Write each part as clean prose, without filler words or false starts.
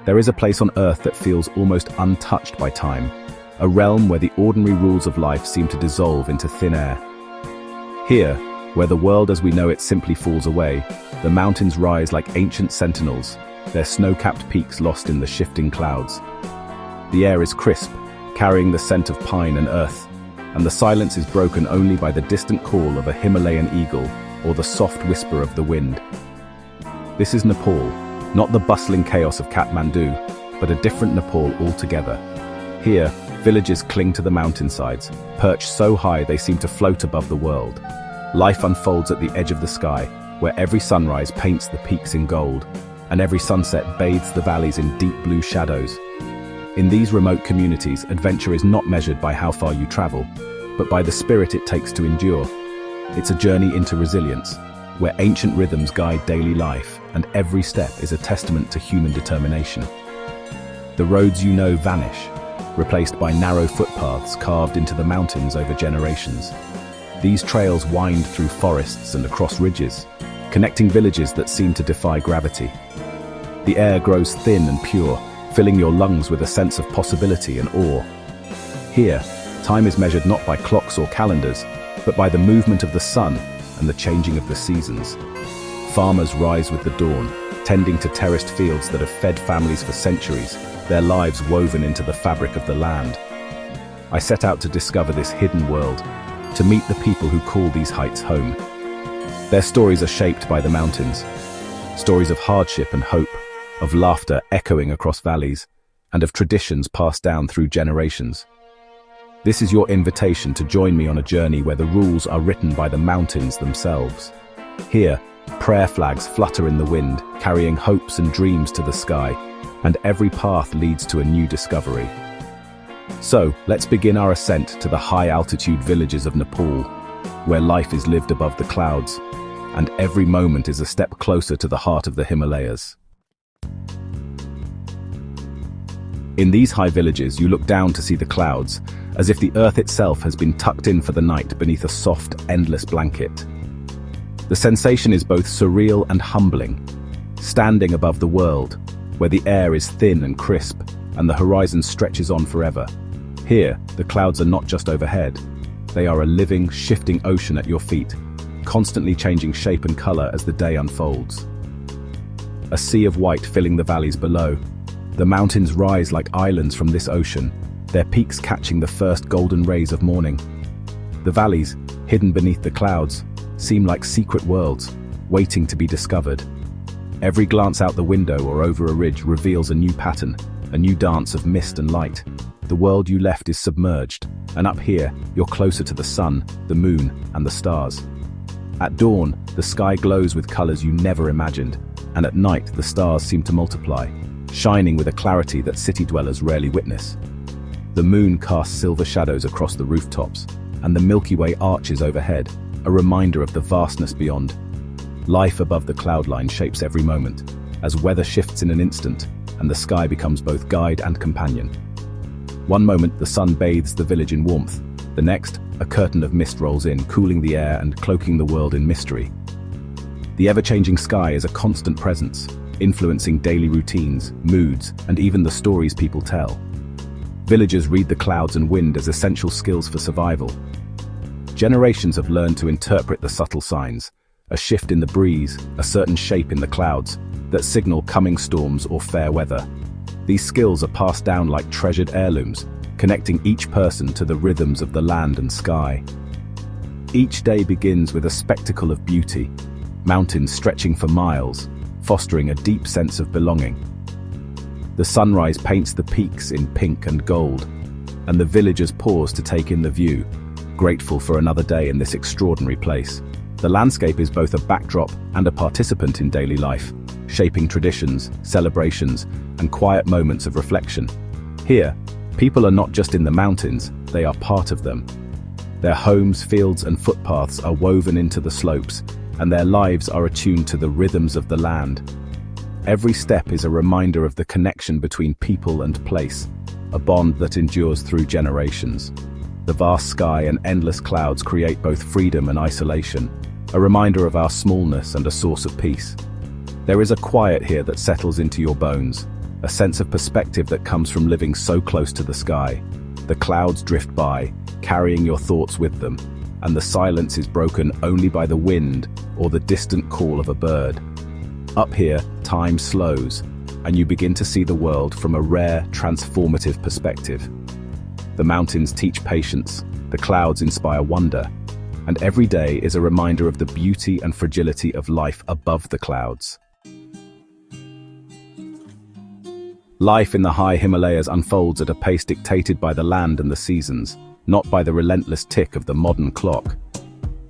There is a place on Earth that feels almost untouched by time, a realm where the ordinary rules of life seem to dissolve into thin air. Here, where the world as we know it simply falls away, the mountains rise like ancient sentinels, their snow-capped peaks lost in the shifting clouds. The air is crisp, carrying the scent of pine and earth, and the silence is broken only by the distant call of a Himalayan eagle or the soft whisper of the wind. This is Nepal, not the bustling chaos of Kathmandu, but a different Nepal altogether. Here, villages cling to the mountainsides, perched so high they seem to float above the world. Life unfolds at the edge of the sky, where every sunrise paints the peaks in gold, and every sunset bathes the valleys in deep blue shadows. In these remote communities, adventure is not measured by how far you travel, but by the spirit it takes to endure. It's a journey into resilience, where ancient rhythms guide daily life, and every step is a testament to human determination. The roads you know vanish, replaced by narrow footpaths carved into the mountains over generations. These trails wind through forests and across ridges, connecting villages that seem to defy gravity. The air grows thin and pure, filling your lungs with a sense of possibility and awe. Here, time is measured not by clocks or calendars, but by the movement of the sun and the changing of the seasons. Farmers rise with the dawn, tending to terraced fields that have fed families for centuries, their lives woven into the fabric of the land. I set out to discover this hidden world, to meet the people who call these heights home. Their stories are shaped by the mountains, stories of hardship and hope, of laughter echoing across valleys, and of traditions passed down through generations. This is your invitation to join me on a journey where the rules are written by the mountains themselves. Here, prayer flags flutter in the wind, carrying hopes and dreams to the sky, and every path leads to a new discovery. So, let's begin our ascent to the high-altitude villages of Nepal, where life is lived above the clouds, and every moment is a step closer to the heart of the Himalayas. In these high villages, you look down to see the clouds, as if the earth itself has been tucked in for the night beneath a soft, endless blanket. The sensation is both surreal and humbling, standing above the world, where the air is thin and crisp, and the horizon stretches on forever. Here, the clouds are not just overhead. They are a living, shifting ocean at your feet, constantly changing shape and color as the day unfolds. A sea of white filling the valleys below. The mountains rise like islands from this ocean, their peaks catching the first golden rays of morning. The valleys, hidden beneath the clouds, seem like secret worlds, waiting to be discovered. Every glance out the window or over a ridge reveals a new pattern, a new dance of mist and light. The world you left is submerged, and up here, you're closer to the sun, the moon, and the stars. At dawn, the sky glows with colors you never imagined, and at night the stars seem to multiply, shining with a clarity that city dwellers rarely witness. The moon casts silver shadows across the rooftops, and the Milky Way arches overhead, a reminder of the vastness beyond. Life above the cloud line shapes every moment, as weather shifts in an instant, and the sky becomes both guide and companion. One moment the sun bathes the village in warmth, the next, a curtain of mist rolls in, cooling the air and cloaking the world in mystery. The ever-changing sky is a constant presence, influencing daily routines, moods, and even the stories people tell. Villagers read the clouds and wind as essential skills for survival. Generations have learned to interpret the subtle signs, a shift in the breeze, a certain shape in the clouds, that signal coming storms or fair weather. These skills are passed down like treasured heirlooms, connecting each person to the rhythms of the land and sky. Each day begins with a spectacle of beauty, mountains stretching for miles, fostering a deep sense of belonging. The sunrise paints the peaks in pink and gold, and the villagers pause to take in the view, grateful for another day in this extraordinary place. The landscape is both a backdrop and a participant in daily life, shaping traditions, celebrations, and quiet moments of reflection. Here, people are not just in the mountains, they are part of them. Their homes, fields, and footpaths are woven into the slopes, and their lives are attuned to the rhythms of the land. Every step is a reminder of the connection between people and place, a bond that endures through generations. The vast sky and endless clouds create both freedom and isolation, a reminder of our smallness and a source of peace. There is a quiet here that settles into your bones, a sense of perspective that comes from living so close to the sky. The clouds drift by, carrying your thoughts with them, and the silence is broken only by the wind or the distant call of a bird. Up here, time slows, and you begin to see the world from a rare, transformative perspective. The mountains teach patience, the clouds inspire wonder, and every day is a reminder of the beauty and fragility of life above the clouds. Life in the high Himalayas unfolds at a pace dictated by the land and the seasons, not by the relentless tick of the modern clock.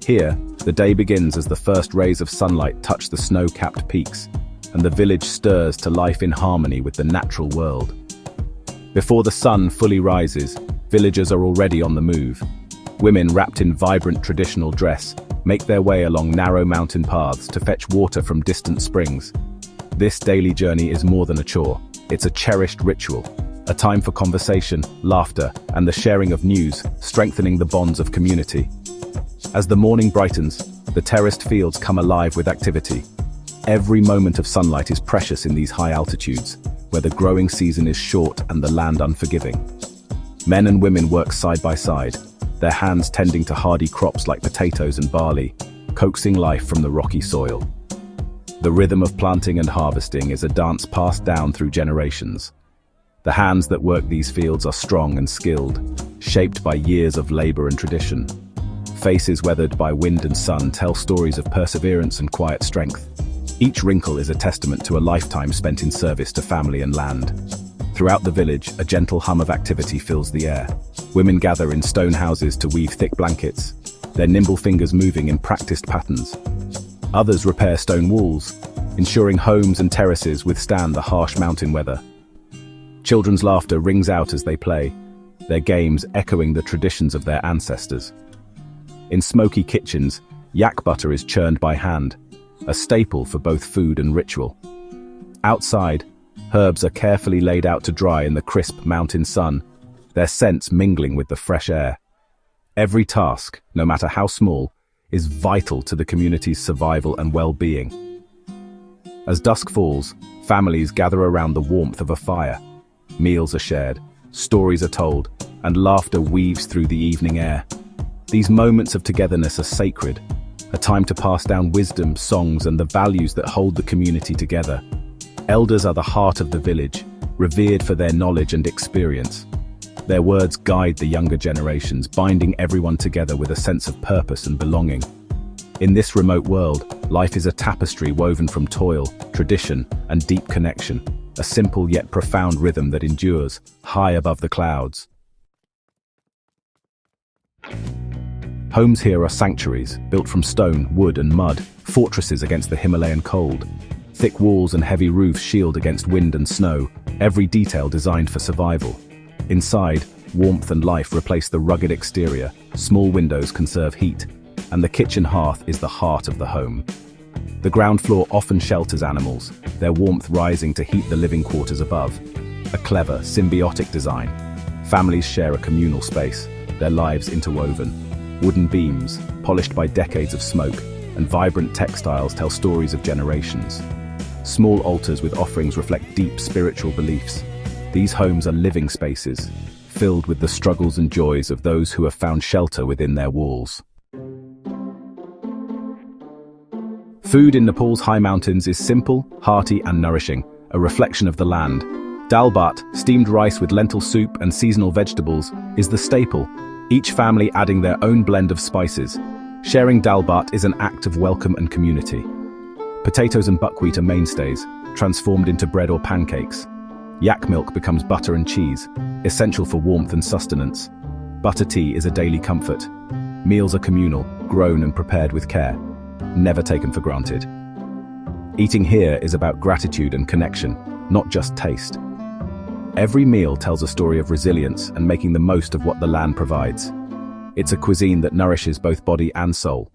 Here, the day begins as the first rays of sunlight touch the snow-capped peaks, and the village stirs to life in harmony with the natural world. Before the sun fully rises, villagers are already on the move. Women wrapped in vibrant traditional dress make their way along narrow mountain paths to fetch water from distant springs. This daily journey is more than a chore. It's a cherished ritual, a time for conversation, laughter, and the sharing of news, strengthening the bonds of community. As the morning brightens, the terraced fields come alive with activity. Every moment of sunlight is precious in these high altitudes, where the growing season is short and the land unforgiving. Men and women work side by side, their hands tending to hardy crops like potatoes and barley, coaxing life from the rocky soil. The rhythm of planting and harvesting is a dance passed down through generations. The hands that work these fields are strong and skilled, shaped by years of labor and tradition. Faces weathered by wind and sun tell stories of perseverance and quiet strength. Each wrinkle is a testament to a lifetime spent in service to family and land. Throughout the village, a gentle hum of activity fills the air. Women gather in stone houses to weave thick blankets, their nimble fingers moving in practiced patterns. Others repair stone walls, ensuring homes and terraces withstand the harsh mountain weather. Children's laughter rings out as they play, their games echoing the traditions of their ancestors. In smoky kitchens, yak butter is churned by hand, a staple for both food and ritual. Outside, herbs are carefully laid out to dry in the crisp mountain sun, their scents mingling with the fresh air. Every task, no matter how small, is vital to the community's survival and well-being. As dusk falls, families gather around the warmth of a fire. Meals are shared, stories are told, and laughter weaves through the evening air. These moments of togetherness are sacred, a time to pass down wisdom, songs, and the values that hold the community together. Elders are the heart of the village, revered for their knowledge and experience. Their words guide the younger generations, binding everyone together with a sense of purpose and belonging. In this remote world, life is a tapestry woven from toil, tradition, and deep connection, a simple yet profound rhythm that endures, high above the clouds. Homes here are sanctuaries, built from stone, wood, and mud, fortresses against the Himalayan cold. Thick walls and heavy roofs shield against wind and snow, every detail designed for survival. Inside, warmth and life replace the rugged exterior, small windows conserve heat, and the kitchen hearth is the heart of the home. The ground floor often shelters animals, their warmth rising to heat the living quarters above. A clever, symbiotic design. Families share a communal space, their lives interwoven. Wooden beams, polished by decades of smoke, and vibrant textiles tell stories of generations. Small altars with offerings reflect deep spiritual beliefs. These homes are living spaces, filled with the struggles and joys of those who have found shelter within their walls. Food in Nepal's high mountains is simple, hearty, and nourishing, a reflection of the land. Dal bhat, steamed rice with lentil soup and seasonal vegetables, is the staple, each family adding their own blend of spices. Sharing dal bhat is an act of welcome and community. Potatoes and buckwheat are mainstays, transformed into bread or pancakes. Yak milk becomes butter and cheese, essential for warmth and sustenance. Butter tea is a daily comfort. Meals are communal, grown and prepared with care, never taken for granted. Eating here is about gratitude and connection, not just taste. Every meal tells a story of resilience and making the most of what the land provides. It's a cuisine that nourishes both body and soul.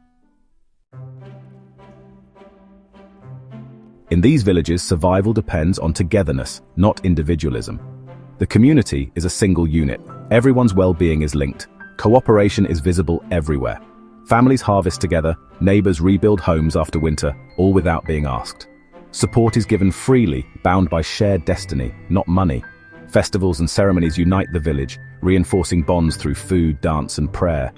In these villages, survival depends on togetherness, not individualism. The community is a single unit. Everyone's well-being is linked. Cooperation is visible everywhere. Families harvest together, neighbors rebuild homes after winter, all without being asked. Support is given freely, bound by shared destiny, not money. Festivals and ceremonies unite the village, reinforcing bonds through food, dance, and prayer.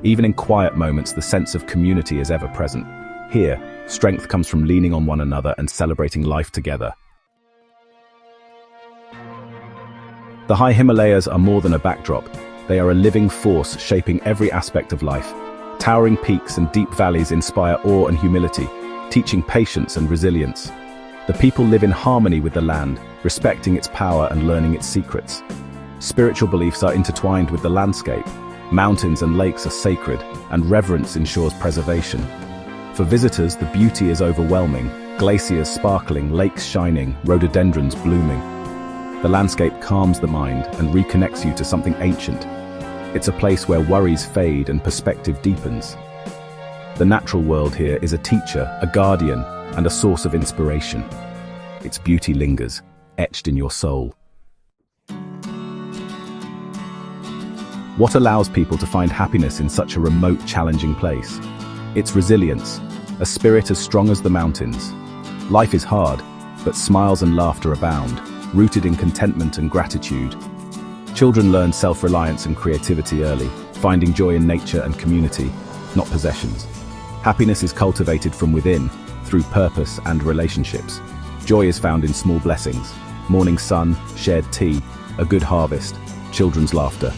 Even in quiet moments, the sense of community is ever present. Here, strength comes from leaning on one another and celebrating life together. The high Himalayas are more than a backdrop. They are a living force shaping every aspect of life. Towering peaks and deep valleys inspire awe and humility, teaching patience and resilience. The people live in harmony with the land, respecting its power and learning its secrets. Spiritual beliefs are intertwined with the landscape. Mountains and lakes are sacred, and reverence ensures preservation. For visitors, the beauty is overwhelming. Glaciers sparkling, lakes shining, rhododendrons blooming. The landscape calms the mind and reconnects you to something ancient. It's a place where worries fade and perspective deepens. The natural world here is a teacher, a guardian, and a source of inspiration. Its beauty lingers, etched in your soul. What allows people to find happiness in such a remote, challenging place? It's resilience, a spirit as strong as the mountains. Life is hard, but smiles and laughter abound, rooted in contentment and gratitude. Children learn self-reliance and creativity early, finding joy in nature and community, not possessions. Happiness is cultivated from within, through purpose and relationships. Joy is found in small blessings: morning sun, shared tea, a good harvest, children's laughter.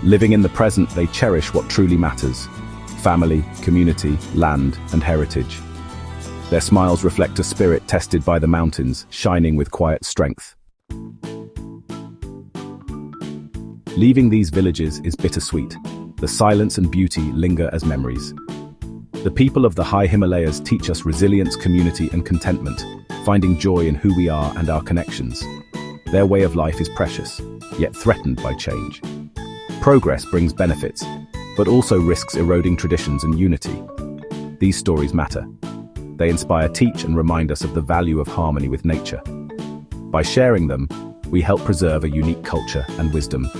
Living in the present, they cherish what truly matters: family, community, land, and heritage. Their smiles reflect a spirit tested by the mountains, shining with quiet strength. Leaving these villages is bittersweet. The silence and beauty linger as memories. The people of the high Himalayas teach us resilience, community, and contentment, finding joy in who we are and our connections. Their way of life is precious, yet threatened by change. Progress brings benefits, but also risks eroding traditions and unity. These stories matter. They inspire, teach, and remind us of the value of harmony with nature. By sharing them, we help preserve a unique culture and wisdom.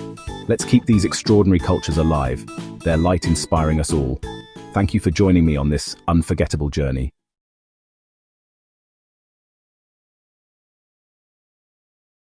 Let's keep these extraordinary cultures alive, their light inspiring us all. Thank you for joining me on this unforgettable journey.